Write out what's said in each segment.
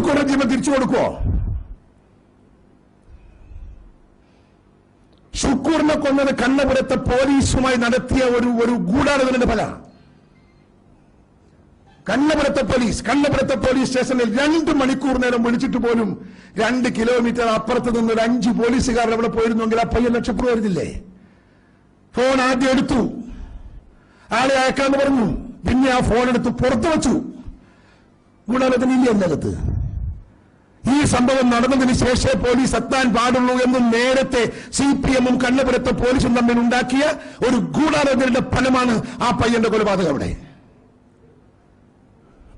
ഷുക്കൂറിന്റെ ജീവൻ തിരിച്ചു കൊടുക്കുവോ? ഷുക്കൂറിനെ കൊന്നത് കണ്ണപുരത്തെ പോലീസുമായി നടത്തിയ ഒരു ഗൂഢാലോചനയുടെ ഫല. കണ്ണപുരത്തെ പോലീസ് സ്റ്റേഷനിൽ 2 മണിക്കൂർ നേരം വിളിച്ചിട്ട് പോലും 2 കിലോമീറ്റർ അപ്പുറത്ത് നിന്ന് ഒരു 5 പോലീസുകാർ അവിടെ പോയിരുന്നെങ്കിൽ ആ പയ്യൻ രക്ഷപ്പെടുമായിരുന്നില്ലേ? ഫോൺ ആദ്യം എടുത്തു, ആളെ അയക്കാന്ന് പറഞ്ഞു, പിന്നെ ആ ഫോൺ എടുത്ത് പുറത്തു വെച്ചു. ഗൂഢാലോചന ഇല്ല എന്നകത്ത്. ഈ സംഭവം നടന്നതിന് ശേഷം പോലീസ് എത്താൻ പാടുള്ളൂ എന്ന് നേരത്തെ CPM-ഉം കണ്ണപുരത്തെ പോലീസും തമ്മിൽ ഉണ്ടാക്കിയ ഒരു ഗൂഢാലോചനയുടെ ഫലമാണ് ആ പയ്യന്റെ കൊലപാതകം. അവിടെ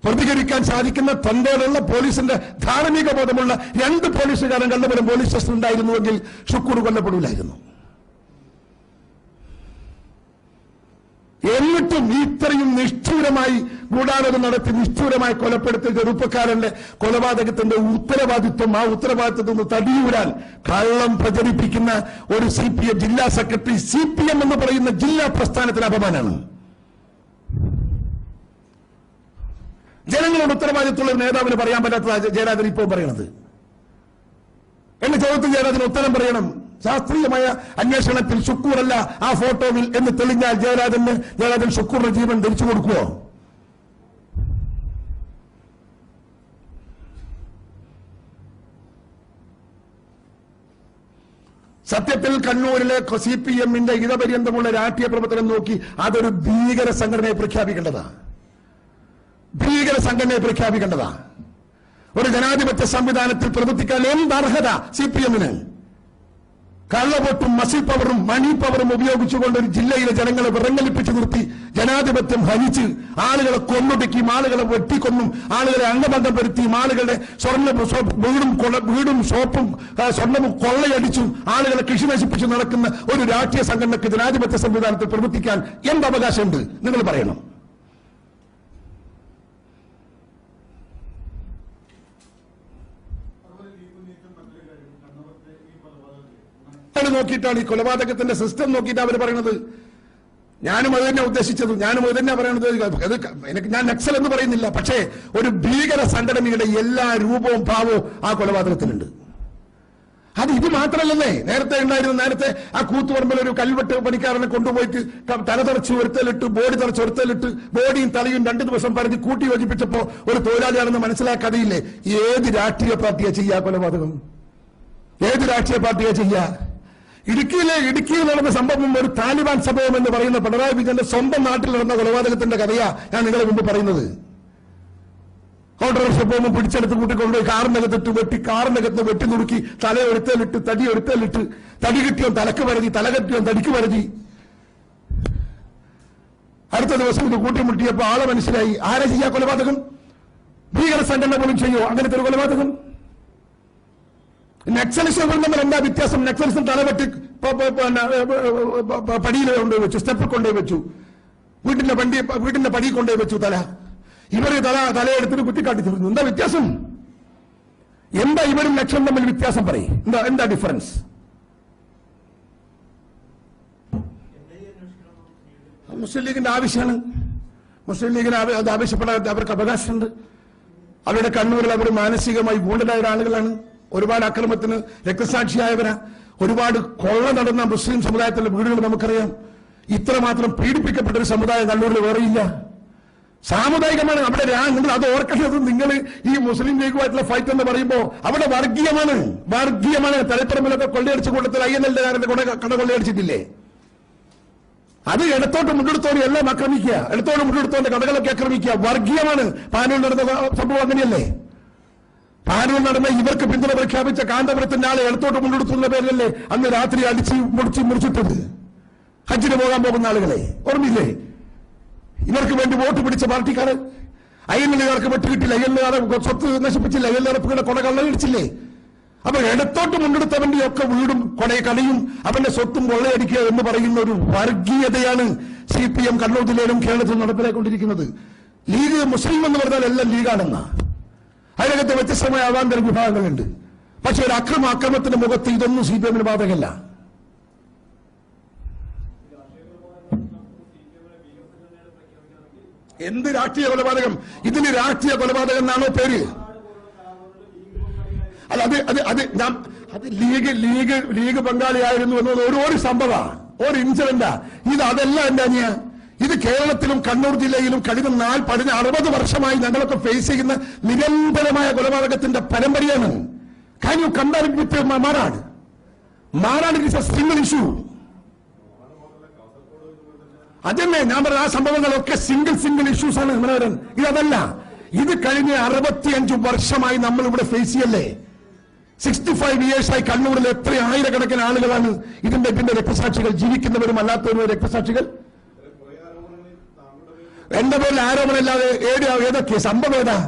പ്രതികരിക്കാൻ സാധിക്കുന്ന തന്റേടുള്ള പോലീസിന്റെ ധാർമ്മിക ബോധമുള്ള 2 പോലീസുകാരൻ കണ്ണപുരം പോലീസ് സ്റ്റേഷൻ ഉണ്ടായിരുന്നുവെങ്കിൽ ഷുക്കൂർ കൊല്ലപ്പെടില്ലായിരുന്നു. എന്നിട്ടും ഇത്രയും നിഷ്ഠൂരമായി ഗൂഢാലോചന നടത്തി നിഷ്ഠൂരമായി കൊലപ്പെടുത്തിയ ചെറുപ്പക്കാരന്റെ കൊലപാതകത്തിന്റെ ഉത്തരവാദിത്വം, ആ ഉത്തരവാദിത്വത്തിൽ നിന്ന് തടിയൂരാൻ കള്ളം പ്രചരിപ്പിക്കുന്ന ഒരു CPM ജില്ലാ സെക്രട്ടറി, CPM എന്ന് പറയുന്ന ജില്ലാ പ്രസ്ഥാനത്തിന് അപമാനമാണ്. ജനങ്ങളോട് ഉത്തരവാദിത്വമുള്ള നേതാവിന് പറയാൻ പറ്റാത്ത ജയരാജൻ ഇപ്പോൾ പറയണത്. എന്റെ ചോദ്യത്തിൽ ജയരാജന് ഉത്തരം പറയണം. ശാസ്ത്രീയമായ അന്വേഷണത്തിൽ ഷുക്കൂറല്ല ആ ഫോട്ടോയിൽ എന്ന് തെളിഞ്ഞാൽ ജയരാജൻ ഷുക്കൂറിന്റെ ജീവൻ തിരിച്ചു കൊടുക്കുവോ? സത്യത്തിൽ കണ്ണൂരിലെ CPM-ന്റെ ഇടപര്യന്തമുള്ള രാഷ്ട്രീയ പ്രവർത്തനം നോക്കി അതൊരു ഭീകര സംഘടനയെ പ്രഖ്യാപിക്കേണ്ടതാ. ഒരു ജനാധിപത്യ സംവിധാനത്തിൽ പ്രവർത്തിക്കാൻ എന്തർഹത CPM-ന്? കള്ളവോട്ടും മസിൽ പവറും മണി പവറും ഉപയോഗിച്ചുകൊണ്ട് ഒരു ജില്ലയിലെ ജനങ്ങളെ വിറങ്ങലിപ്പിച്ചു നിർത്തി ജനാധിപത്യം ഹനിച്ച് ആളുകളെ കൊന്നൊടുക്കിയും ആളുകളെ വെട്ടിക്കൊന്നും ആളുകളെ അംഗബന്ധം വരുത്തിയും ആളുകളുടെ വീടും ഷോപ്പും സ്വർണവും കൊള്ളയടിച്ചും ആളുകളെ കൃഷി നശിപ്പിച്ചു നടക്കുന്ന ഒരു രാഷ്ട്രീയ സംഘടനയ്ക്ക് ജനാധിപത്യ സംവിധാനത്തിൽ പ്രവർത്തിക്കാൻ എന്ത് അവകാശമുണ്ട്? നിങ്ങൾ പറയണം. നോക്കിയിട്ടാണ് ഈ കൊലപാതകത്തിന്റെ സിസ്റ്റം നോക്കിയിട്ട് അവർ പറയുന്നത്. ഞാനും അത് തന്നെ ഉദ്ദേശിച്ചത്, ഞാനും അത് തന്നെ പറയുന്നത്. ഞാൻ നക്സൽ എന്ന് പറയുന്നില്ല, പക്ഷേ ഒരു ഭീകര സംഘടനയുടെ എല്ലാ രൂപവും ഭാവവും ആ കൊലപാതകത്തിനുണ്ട്. അത് ഇത് മാത്രമല്ലേ നേരത്തെ ഉണ്ടായിരുന്നു. നേരത്തെ ആ കൂത്തുപറമ്പിൽ ഒരു കൽവെട്ട് പണിക്കാരനെ കൊണ്ടുപോയിട്ട് തല തറച്ച് ഒരുത്തലിട്ട് ബോഡി തറച്ച് ഒരുത്തലിട്ട് ബോഡിയും തലയും 2 ദിവസം പറഞ്ഞ് കൂട്ടി യോജിപ്പിച്ചപ്പോ ഒരു തൊഴിലാളിയാണെന്ന് മനസ്സിലാക്കാതെയില്ലേ? ഏത് രാഷ്ട്രീയ പാർട്ടിയെ ചെയ്യാ കൊലപാതകം? ഏത് രാഷ്ട്രീയ പാർട്ടിയെ ചെയ്യാ? ഇടുക്കിയിൽ നടന്ന സംഭവം ഒരു താലിബാൻ സംഭവം എന്ന് പറയുന്ന പിണറായി വിജയന്റെ സ്വന്തം നാട്ടിൽ നടന്ന കൊലപാതകത്തിന്റെ കഥയാ ഞാൻ നിങ്ങളെ മുമ്പ് പറയുന്നത്. ഓട്ടോറിക്ഷ പോകുമ്പോൾ പിടിച്ചെടുത്ത് കൂട്ടിക്കൊണ്ടുപോയി കാറിനകത്തിട്ട് വെട്ടി, കാറിനകത്ത് വെട്ടി നുറുക്കി, തലയൊരുത്തലിട്ട് തടിയൊരുത്തലിട്ട്, തടി കിട്ടിയോ തലക്ക് പരതി, തല കെട്ടിയോ തടിക്ക് പരതി. അടുത്ത ദിവസം ഇത് കൂട്ടിമുട്ടിയപ്പോ ആളെ മനസ്സിലായി. ആരെ ചെയ്യാ കൊലപാതകം? ഭീകര സംഘടന പോലും ചെയ്യോ അങ്ങനത്തെ ഒരു കൊലപാതകം? നക്സലിസം തമ്മിൽ എന്താ വ്യത്യാസം? നക്സലിസം തലവെട്ടി പടിയിൽ കൊണ്ടുപോയി വെച്ചു, സ്റ്റെപ്പിൽ കൊണ്ടുപോയി വെച്ചു, വീട്ടിന്റെ പടി കൊണ്ടുപോയി വെച്ചു തല. ഇവര് തലയെടുത്തിട്ട് കുത്തിക്കാട്ടി തീർന്നു. എന്താ വ്യത്യാസം? എന്താ ഇവരും ലക്ഷം തമ്മിൽ വ്യത്യാസം പറയും? എന്താ ഡിഫറൻസ്? മുസ്ലിം ലീഗിന്റെ ആവശ്യമാണ്. മുസ്ലിം ലീഗിന് അത് ആവശ്യപ്പെടാൻ അവർക്ക് അവകാശമുണ്ട്. അവരുടെ കണ്ണൂരിൽ അവർ മാനസികമായി വൂണ്ടഡായ ആളുകളാണ്. ഒരുപാട് അക്രമത്തിന് രക്തസാക്ഷിയായവരാ. ഒരുപാട് കൊള്ള നടന്ന മുസ്ലിം സമുദായത്തിലെ വീടുകൾ നമുക്കറിയാം. ഇത്രമാത്രം പീഡിപ്പിക്കപ്പെട്ട ഒരു സമുദായം കണ്ണൂരിൽ വേറെയില്ല. സാമുദായികമാണ് അവിടെ. നിങ്ങൾ അത് ഓർക്കേണ്ടത്. നിങ്ങൾ ഈ മുസ്ലിം ലീഗുമായിട്ടുള്ള ഫൈറ്റ് എന്ന് പറയുമ്പോൾ അവിടെ വർഗീയമാണ്. തലപ്പറമ്പിലൊക്കെ കൊള്ളയടിച്ച കൂട്ടത്തിൽ INL കട കൊള്ളയടിച്ചിട്ടില്ലേ? അത് ഇടത്തോട്ട് മുണ്ടെടുത്തോണ്ട് എല്ലാം ആക്രമിക്കുക, ഇടത്തോട്ട് മുണ്ടെടുത്തോണ്ട് കടകളൊക്കെ ആക്രമിക്കുക. വർഗീയമാണ്. പാനൂർ നടന്ന സംഭവം അങ്ങനെയല്ലേ? പാനൂർ നടന്ന ഇവർക്ക് പിന്തുണ പ്രഖ്യാപിച്ച കാന്തപുരത്തിന്റെ ആളെ ഇടത്തോട്ട് മുണ്ടെടുത്തുള്ള പേരിലല്ലേ അന്ന് രാത്രി അടിച്ച് മുറിച്ചിട്ടത്? ഹജ്ജിന് പോകാൻ പോകുന്ന ആളുകളെ ഓർമ്മയില്ലേ? ഇവർക്ക് വേണ്ടി വോട്ട് പിടിച്ച പാർട്ടിക്കാര് INLകാർക്ക് വെട്ടുകിട്ടില്ല, INLകാരെ സ്വത്ത് നശിപ്പിച്ചില്ല, INLകാരുടെ കൊട കള്ളയടിച്ചില്ലേ? അപ്പൊ ഇടത്തോട്ട് മുണ്ടെടുത്തവന്റെ ഒക്കെ വീടും കടയും അവന്റെ സ്വത്തും കൊള്ളയടിക്കുക എന്ന് പറയുന്ന ഒരു വർഗീയതയാണ് CPM കണ്ണൂർ ജില്ലയിലും കേരളത്തിലും നടപ്പിലാക്കൊണ്ടിരിക്കുന്നത്. ലീഗ് മുസ്ലിം എന്ന് പറഞ്ഞാൽ എല്ലാം ലീഗാണെന്ന അതിനകത്ത് വ്യത്യസ്തമായ അവാന്തര വിഭാഗങ്ങളുണ്ട്. പക്ഷെ ഒരു അക്രമത്തിന്റെ മുഖത്ത് ഇതൊന്നും CPM-ന് ബാധകമല്ല. എന്ത് രാഷ്ട്രീയ കൊലപാതകം? ഇതിന് രാഷ്ട്രീയ കൊലപാതകം എന്നാണോ പേര്? അല്ല അത് ലീഗ് പങ്കാളിയായിരുന്നു എന്നത് ഒരു സംഭവമാണ്, ഒരു ഇൻസിഡന്റാ ഇത്. അതല്ല എന്റെ അനിയ, ഇത് കേരളത്തിലും കണ്ണൂർ ജില്ലയിലും കഴിഞ്ഞ 60 വർഷമായി ഞങ്ങളൊക്കെ ഫേസ് ചെയ്യുന്ന നിരന്തരമായ കൊലപാതകത്തിന്റെ പരമ്പരയാണ്. Can you compare it with Marad? Marad is a single issue. അതന്നെ ഞാൻ പറഞ്ഞ ആ സംഭവങ്ങളൊക്കെ സിംഗിൾ ഇഷ്യൂസ് ആണ് മനോഹരൻ. ഇതല്ല, ഇത് കഴിഞ്ഞ 65 വർഷമായി നമ്മൾ ഇവിടെ ഫേസ് ചെയ്യല്ലേ. 65 ഇയേഴ്സായി കണ്ണൂരിൽ എത്ര ആയിരക്കണക്കിന് ആളുകളാണ് ഇതിന്റെ രക്തസാക്ഷികൾ, ജീവിക്കുന്നവരും അല്ലാത്തവരും രക്തസാക്ഷികൾ. എന്റെ പേരിൽ ആരോപണമില്ലാതെ ഏതൊക്കെ സംഭവം ഏതാ?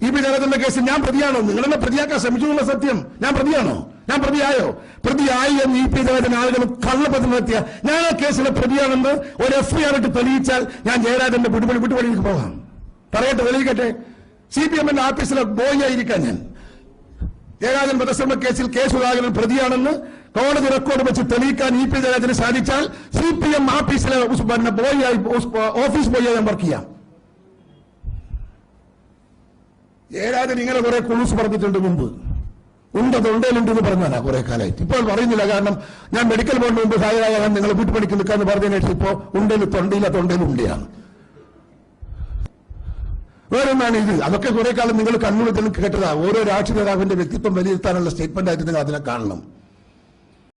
ഈ വിചാരത്തിന്റെ കേസിൽ ഞാൻ പ്രതിയാണോ? നിങ്ങളെന്നെ പ്രതിയാക്കാൻ ശ്രമിച്ചു എന്നുള്ള സത്യം. ഞാൻ പ്രതിയാണോ? ഞാൻ പ്രതിയായോ? പ്രതിയായി എന്ന് ഈ ജയരാജൻ ആളുകൾ കള്ളപ്പത്രം നടത്തിയ ഞാൻ ആ കേസിലെ പ്രതിയാണെന്ന് ഒരു FIR ഇട്ട് തെളിയിച്ചാൽ ഞാൻ ജയരാജന്റെ വിട്ടുപണിക്ക് പോകാം. പറയട്ടെ, തെളിയിക്കട്ടെ. CPM ഓഫീസിലെ ബോയ് ആയിരിക്കാൻ ഞാൻ ജയരാജൻ വധശ്രമ കേസിൽ സുധാകരൻ പ്രതിയാണെന്ന് കോടതി റെക്കോർഡ് വെച്ച് തെളിയിക്കാൻ EP ജയരാജന് സാധിച്ചാൽ CPM ഓഫീസിലെ ഓഫീസ് ബോയ് ഞാൻ വർക്ക് ചെയ്യാം. ജയരാജൻ ഇങ്ങനെ കുറെ കുളൂസ് പറഞ്ഞിട്ടുണ്ട് മുമ്പ്. തൊണ്ടയിലുണ്ടെന്ന് പറഞ്ഞാണ് കുറെ കാലമായിട്ട്. ഇപ്പോൾ പറയുന്നില്ല, കാരണം ഞാൻ മെഡിക്കൽ ബോർഡിന് മുമ്പ് ഹാജരാകാൻ നിങ്ങൾ വീട്ടുപണിക്ക് നിൽക്കാന്ന് പറഞ്ഞതിന് ശേഷം ഇപ്പോ തൊണ്ടയിൽ ഉണ്ടയാണ്. വേറൊന്നാണ് ഇത്. അതൊക്കെ കുറെ കാലം നിങ്ങൾ കണ്ണൂരിൽ കേട്ടതാ. ഓരോ രാഷ്ട്രീയ നേതാവിന്റെ വ്യക്തിത്വം വിലയിരുത്താനുള്ള സ്റ്റേറ്റ്മെന്റ് ആയിട്ട് നിങ്ങൾ അതിനെ കാണണം.